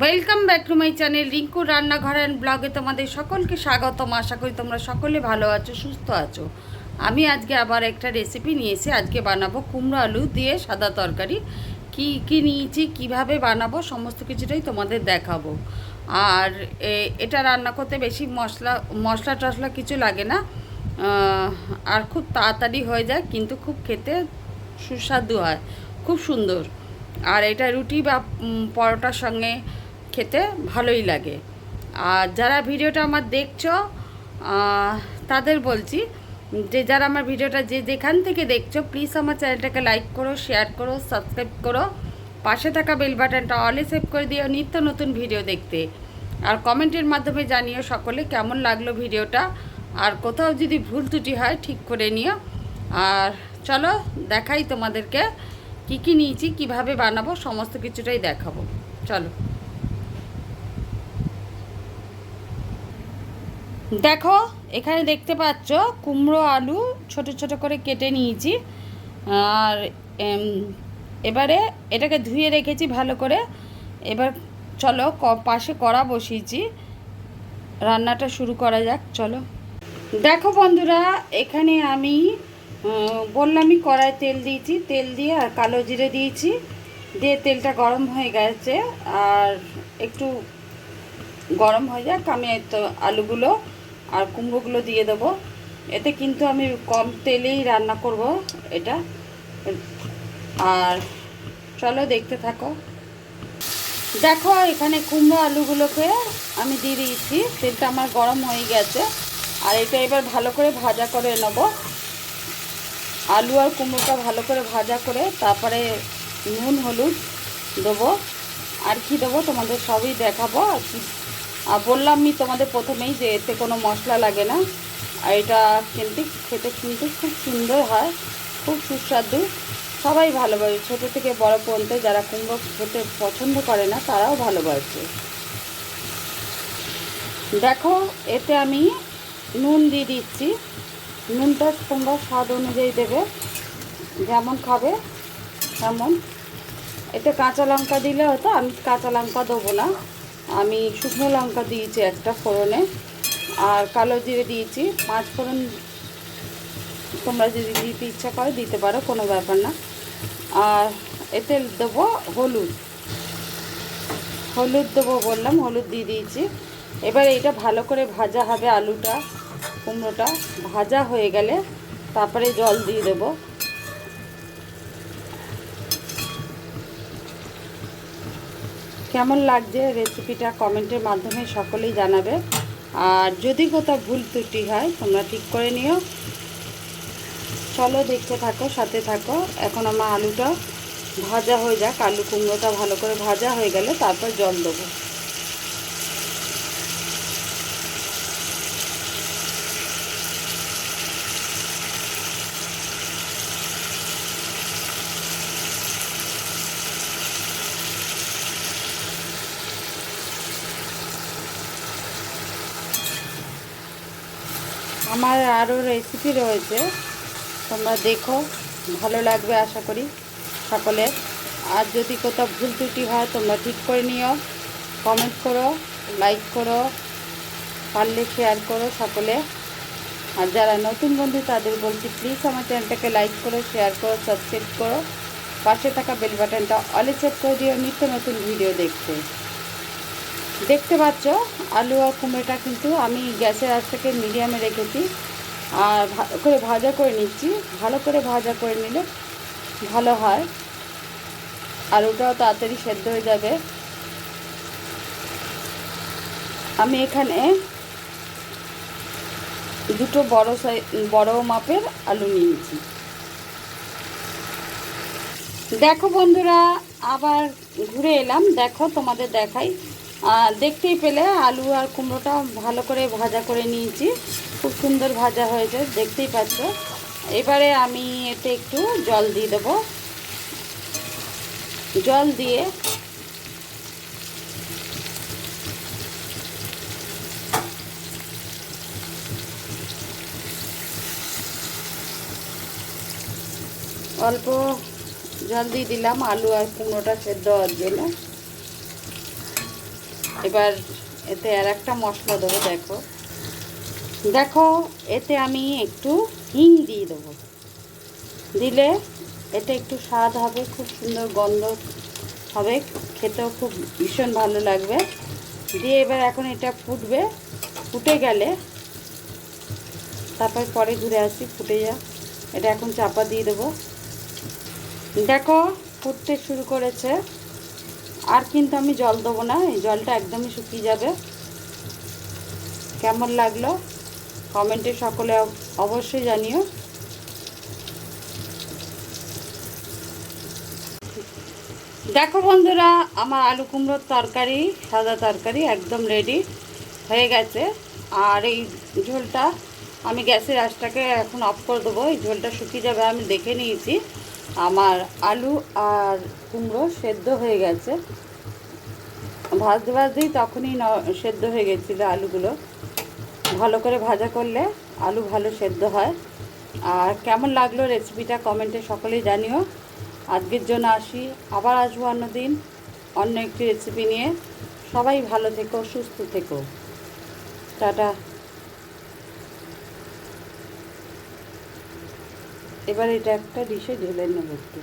Welcome back to my channel Rinku রান্নাঘর and ব্লগে তোমাদের সকলকে স্বাগতম। আশা করি তোমরা সকলে ভালো আছো, সুস্থ আছো। আমি আজকে আবার একটা রেসিপি নিয়েছি। আজকে বানাবো কুমড়ো আলু দিয়ে সাদা তরকারি। কি নিয়েছি, কিভাবে বানাবো, সমস্ত কিছুটাই তোমাদের দেখাবো। আর এটা রান্না করতে বেশি মশলা টশলা কিছু লাগে না, আর খুব তাড়াতাড়ি হয়ে যায়, কিন্তু খুব খেতে সুস্বাদু হয়, খুব সুন্দর। আর এটা রুটি বা পরোটার সঙ্গে খেতে ভালোই লাগে। আর যারা ভিডিওটা আমার দেখছো তাদের বলছি যে যারা আমার ভিডিওটা যেখান থেকে দেখছো, প্লিজ আমার চ্যানেলটাকে লাইক করো, শেয়ার করো, সাবস্ক্রাইব করো, পাশে থাকা বেল বাটনটা অলে সেভ করে দিও নিত্য নতুন ভিডিও দেখতে। আর কমেন্টের মাধ্যমে জানিও সকলে কেমন লাগলো ভিডিওটা, আর কোথাও যদি ভুল ত্রুটি হয় ঠিক করে নিও। আর চলো দেখাই তোমাদেরকে কি নিয়েছি, কিভাবে বানাবো, সমস্ত কিছুটাই দেখাবো। চলো দেখো, এখানে দেখতে পাচ্ছ কুমড়ো আলু ছোট ছোট করে কেটে নিয়েছি। আর এবারে এটাকে ধুয়ে রেখেছি ভালো করে। এবার চলো পাশে কড়া বসিয়েছি, রান্নাটা শুরু করা যাক। চলো দেখো বন্ধুরা, এখানে আমি বললামই কড়ায় তেল দিয়েছি, তেল দিয়ে আর কালো জিরে দিয়েছি, দিয়ে তেলটা গরম হয়ে গেছে। আর একটু গরম হয়ে যাক, আমি তো আলুগুলো আর কুমড়োগুলো দিয়ে দেবো। এতে কিন্তু আমি কম তেলেই রান্না করব এটা। আর চলো দেখতে থাকো। দেখো এখানে কুমড়ো আলুগুলোকে আমি দিয়ে দিয়েছি, তেলটা আমার গরম হয়ে গেছে। আর এটা এবার ভালো করে ভাজা করে নেব। আলু আর কুমড়োটা ভালো করে ভাজা করে তারপরে নুন হলুদ দেবো। আর কি দেবো তোমাদের সবই দেখাবো। আর বললাম আমি তোমাদের প্রথমেই যে এতে কোনো মশলা লাগে না। আর এটা খেতে কিন্তু খুব সুন্দর হয়, খুব সুস্বাদু। সবাই ভালোবাসে, ছোটো থেকে বড় পর্যন্ত। যারা কুমড়ো খেতে পছন্দ করে না তারাও ভালোবাসে। দেখো এতে আমি নুন দিয়ে দিচ্ছি। নুনটা তোমরা স্বাদ অনুযায়ী দেবে, যেমন খাবে তেমন। এতে কাঁচা লঙ্কা দিলে হয়তো, আমি কাঁচা লঙ্কা দেবো না, আমি শুকনো লঙ্কা দিয়েছি একটা ফোড়নে। আর কালো জিরে দিয়েছি, 5 ফোড়ন তোমরা যদি দিতে ইচ্ছা করো দিতে পারো, কোনো ব্যাপার না। আর এতে দেবো হলুদ দেবো বললাম, হলুদ দিয়ে দিয়েছি। এবার এটা ভালো করে ভাজা হবে, আলুটা কুমড়োটা ভাজা হয়ে গেলে তারপরে জল দিয়ে দেবো। কেমন লাগছে রেসিপিটা কমেন্টের মাধ্যমে সকলেই জানাবে। আর যদি কোথাও ভুল ত্রুটি হয় তোমরা ঠিক করে নিও। চলো দেখতে থাকো, সাথে থাকো। এখন আমার আলুটা ভাজা হয়ে যাক, আলু কুমড়োটা ভালো করে ভাজা হয়ে গেলে তারপর জল দেবো। আমার আরও রেসিপি রয়েছে, তোমরা দেখো, ভালো লাগবে আশা করি সকলের। আর যদি কোথাও ভুল ত্রুটি হয় তোমরা ঠিক করে নিও। কমেন্ট করো, লাইক করো, পারলে শেয়ার করো সকলে। আর যারা নতুন বন্ধু তাদের বলছি, প্লিজ আমার চ্যানেলটাকে লাইক করো, শেয়ার করো, সাবস্ক্রাইব করো, পাশে থাকা বেল বাটনটা অলে সেভ করে দিও নিত্য নতুন ভিডিও দেখতে পাচ্ছ। আলু আর কুমড়োটা কিন্তু আমি গ্যাসের আঁচটাকে মিডিয়ামে রেখেছি। আর ভালো করে ভাজা করে নিচ্ছি। ভালো করে ভাজা করে নিলে ভালো হয়, আলুটাও তাড়াতাড়ি সেদ্ধ হয়ে যাবে। আমি এখানে দুটো বড় মাপের আলু নিয়েছি। দেখো বন্ধুরা, আবার ঘুরে এলাম। দেখো তোমাদের দেখাই, দেখতেই পেলে আলু আর কুমড়োটা ভালো করে ভাজা করে নিয়েছি, খুব সুন্দর ভাজা হয়েছে, দেখতেই পাচ্ছ। এবারে আমি এতে একটু জল দিয়ে দেবো। জল দিয়ে অল্প জল দিয়ে দিলাম আলু আর কুমড়োটা সেদ্ধ হওয়ার জন্য। এবার এতে আর একটা মশলা দেবো। দেখো দেখো এতে আমি একটু হিং দিয়ে দেবো। দিলে এটা একটু স্বাদ হবে, খুব সুন্দর গন্ধ হবে, খেতেও খুব ভীষণ ভালো লাগবে। দিয়ে এবার এখন এটা ফুটবে, ফুটে গেলে তারপর পরে ঘুরে আসি, ফুটে যা। এটা এখন চাপা দিয়ে দেবো। দেখো ফুটতে শুরু করেছে, আর কিন্তু আমি জল দেবো না, এই জলটা একদমই শুকিয়ে যাবে। কেমন লাগলো কমেন্টে সকলে অবশ্যই জানিও। দেখো বন্ধুরা, আমার আলু কুমড়োর তরকারি, সাদা তরকারি একদম রেডি হয়ে গেছে। আর এই ঝোলটা আমি গ্যাসের আঁচটাকে এখন অফ করে দেবো। এই ঝোলটা শুকিয়ে যাবে, আমি দেখে নিয়েছি আমার আলু আর কুমড়ো সেদ্ধ হয়ে গেছে। ভাজতে ভাজতেই তখনই সেদ্ধ হয়ে গেছিলো আলুগুলো। ভালো করে ভাজা করলে আলু ভালো সেদ্ধ হয়। আর কেমন লাগলো রেসিপিটা কমেন্টে সকলেই জানিও। আজকের জন্য আসি, আবার আসবো অন্যদিন অন্য একটি রেসিপি নিয়ে। সবাই ভালো থেকো, সুস্থ থেকো, টাটা। এবার এটা একটা ডিশে ঢেলে নেব একটু।